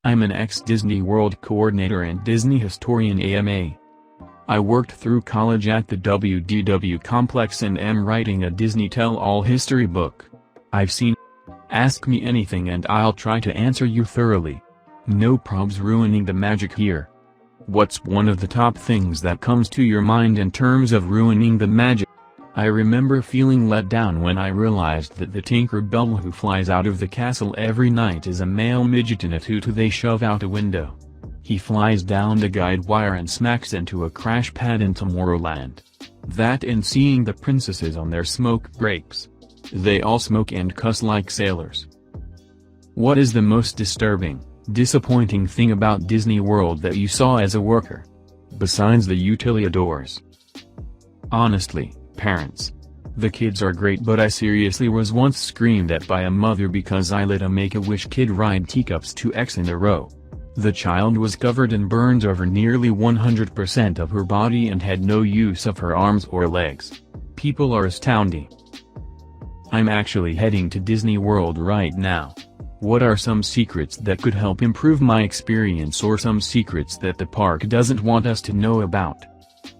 I'm an ex-Disney World coordinator and Disney historian AMA. I worked through college at the WDW complex and am writing a Disney tell-all history book. I've seen. Ask me anything and I'll try to answer you thoroughly. No probs ruining the magic here. What's one of the top things that comes to your mind in terms of ruining the magic? I remember feeling let down when I realized that the Tinkerbell who flies out of the castle every night is a male midget in a tutu they shove out a window. He flies down the guide wire and smacks into a crash pad in Tomorrowland. That and seeing the princesses on their smoke breaks. They all smoke and cuss like sailors. What is the most disturbing, disappointing thing about Disney World that you saw as a worker? Besides the utilidors. Honestly, parents. The kids are great, but I seriously was once screamed at by a mother because I let a Make-A-Wish kid ride teacups 2x in a row. The child was covered in burns over nearly 100% of her body and had no use of her arms or legs. People are astounding. I'm actually heading to Disney World right now. What are some secrets that could help improve my experience, or some secrets that the park doesn't want us to know about?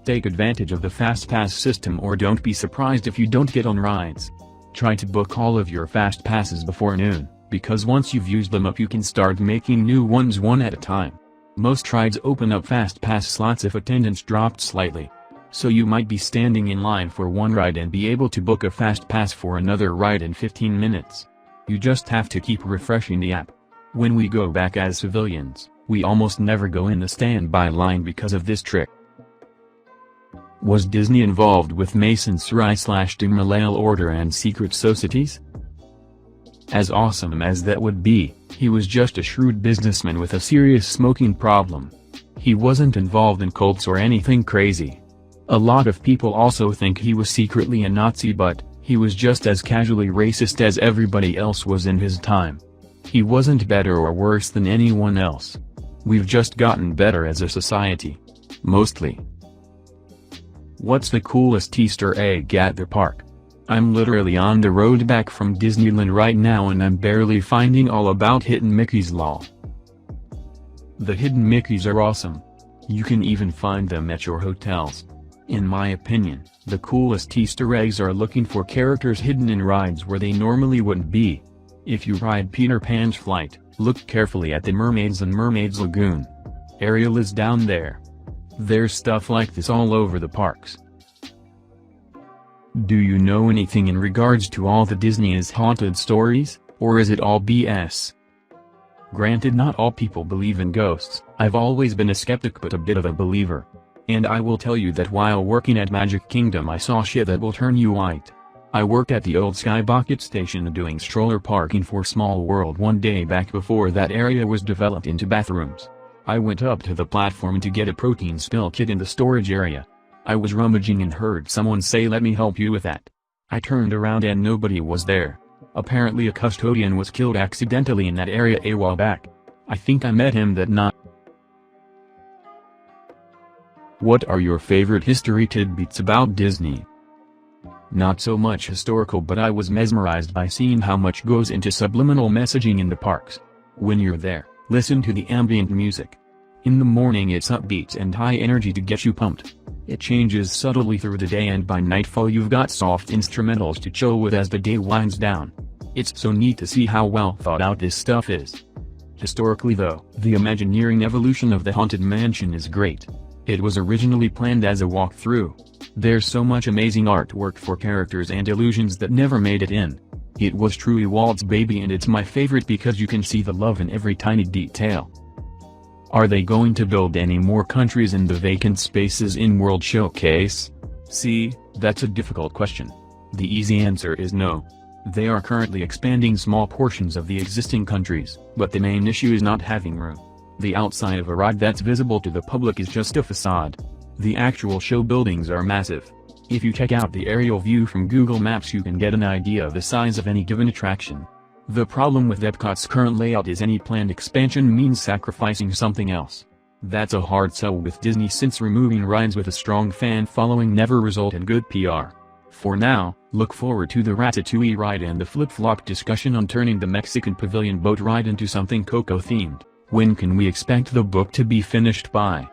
Take advantage of the FastPass system, or don't be surprised if you don't get on rides. Try to book all of your Fast Passes before noon, because once you've used them up you can start making new ones one at a time. Most rides open up FastPass slots if attendance dropped slightly. So you might be standing in line for one ride and be able to book a Fast Pass for another ride in 15 minutes. You just have to keep refreshing the app. When we go back as civilians, we almost never go in the standby line because of this trick. Was Disney involved with Mason Sarai/the Malail Order and secret societies? As awesome as that would be, he was just a shrewd businessman with a serious smoking problem. He wasn't involved in cults or anything crazy. A lot of people also think he was secretly a Nazi, but he was just as casually racist as everybody else was in his time. He wasn't better or worse than anyone else. We've just gotten better as a society. Mostly. What's the coolest Easter egg at the park? I'm literally on the road back from Disneyland right now and I'm barely finding all about hidden Mickeys lol. The hidden Mickeys are awesome. You can even find them at your hotels. In my opinion, the coolest Easter eggs are looking for characters hidden in rides where they normally wouldn't be. If you ride Peter Pan's flight, look carefully at the Mermaids and Mermaids Lagoon. Ariel is down there. There's stuff like this all over the parks. Do you know anything in regards to all the Disney is haunted stories, or is it all BS? Granted, not all people believe in ghosts. I've always been a skeptic but a bit of a believer. And I will tell you that while working at Magic Kingdom I saw shit that will turn you white. I worked at the old Sky Bucket station doing stroller parking for Small World one day back before that area was developed into bathrooms. I went up to the platform to get a protein spill kit in the storage area. I was rummaging and heard someone say, "Let me help you with that." I turned around and nobody was there. Apparently a custodian was killed accidentally in that area a while back. I think I met him that night. What are your favorite history tidbits about Disney? Not so much historical, but I was mesmerized by seeing how much goes into subliminal messaging in the parks. When you're there, listen to the ambient music. In the morning it's upbeat and high energy to get you pumped. It changes subtly through the day and by nightfall you've got soft instrumentals to chill with as the day winds down. It's so neat to see how well thought out this stuff is. Historically though, the Imagineering evolution of the Haunted Mansion is great. It was originally planned as a walkthrough. There's so much amazing artwork for characters and illusions that never made it in. It was truly Walt's baby and it's my favorite because you can see the love in every tiny detail. Are they going to build any more countries in the vacant spaces in World Showcase? See, that's a difficult question. The easy answer is no. They are currently expanding small portions of the existing countries, but the main issue is not having room. The outside of a ride that's visible to the public is just a facade. The actual show buildings are massive. If you check out the aerial view from Google Maps you can get an idea of the size of any given attraction. The problem with Epcot's current layout is any planned expansion means sacrificing something else. That's a hard sell with Disney since removing rides with a strong fan following never result in good PR. For now, look forward to the Ratatouille ride and the flip-flop discussion on turning the Mexican Pavilion boat ride into something Coco-themed. When can we expect the book to be finished by?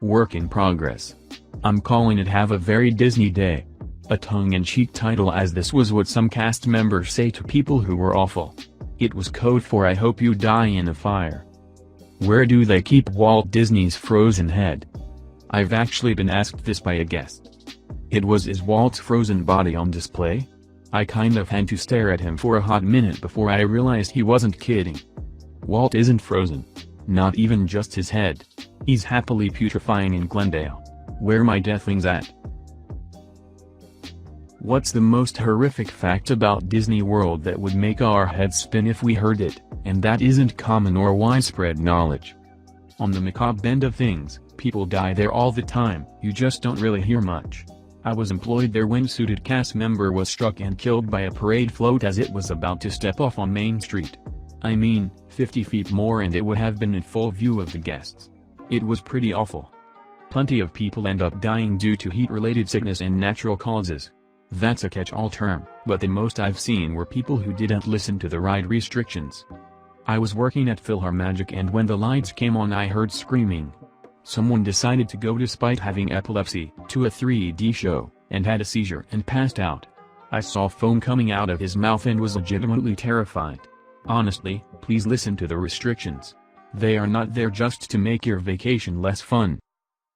Work in progress. I'm calling it Have a Very Disney Day. A tongue-in-cheek title, as this was what some cast members say to people who were awful. It was code for I hope you die in a fire. Where do they keep Walt Disney's frozen head? I've actually been asked this by a guest. It was, is Walt's frozen body on display? I kind of had to stare at him for a hot minute before I realized he wasn't kidding. Walt isn't frozen. Not even just his head. He's happily putrefying in Glendale. Where my deathlings at? What's the most horrific fact about Disney World that would make our heads spin if we heard it, and that isn't common or widespread knowledge? On the macabre end of things, people die there all the time, you just don't really hear much. I was employed there when suited cast member was struck and killed by a parade float as it was about to step off on Main Street. I mean, 50 feet more and it would have been in full view of the guests. It was pretty awful. Plenty of people end up dying due to heat-related sickness and natural causes. That's a catch-all term, but the most I've seen were people who didn't listen to the ride restrictions. I was working at PhilharMagic and when the lights came on I heard screaming. Someone decided to go despite having epilepsy, to a 3D show, and had a seizure and passed out. I saw foam coming out of his mouth and was legitimately terrified. Honestly, please listen to the restrictions. They are not there just to make your vacation less fun.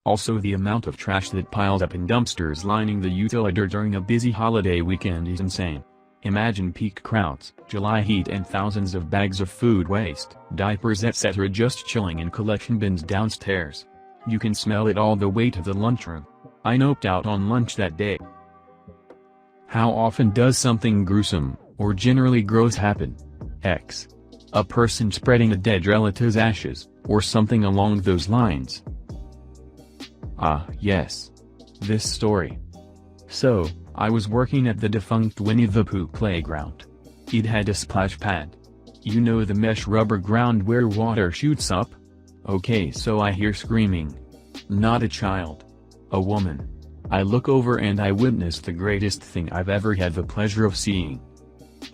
Also, the amount of trash that piles up in dumpsters lining the Utilidor during a busy holiday weekend is insane. Imagine peak crowds, July heat and thousands of bags of food waste, diapers etc. just chilling in collection bins downstairs. You can smell it all the way to the lunchroom. I noped out on lunch that day. How often does something gruesome, or generally gross happen? X. A person spreading a dead relative's ashes, or something along those lines. Ah, yes. This story. So, I was working at the defunct Winnie the Pooh playground. It had a splash pad. You know, the mesh rubber ground where water shoots up? Okay, so I hear screaming. Not a child. A woman. I look over and I witness the greatest thing I've ever had the pleasure of seeing.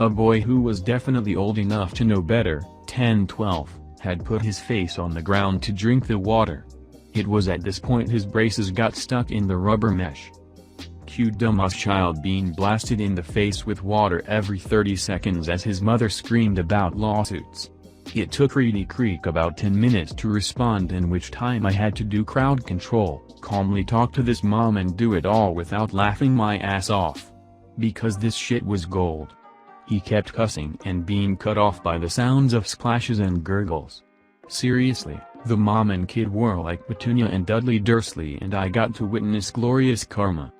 A boy who was definitely old enough to know better, 10-12, had put his face on the ground to drink the water. It was at this point his braces got stuck in the rubber mesh. Cue dumbass child being blasted in the face with water every 30 seconds as his mother screamed about lawsuits. It took Reedy Creek about 10 minutes to respond, in which time I had to do crowd control, calmly talk to this mom and do it all without laughing my ass off. Because this shit was gold. He kept cussing and being cut off by the sounds of splashes and gurgles. Seriously, the mom and kid were like Petunia and Dudley Dursley, and I got to witness glorious karma.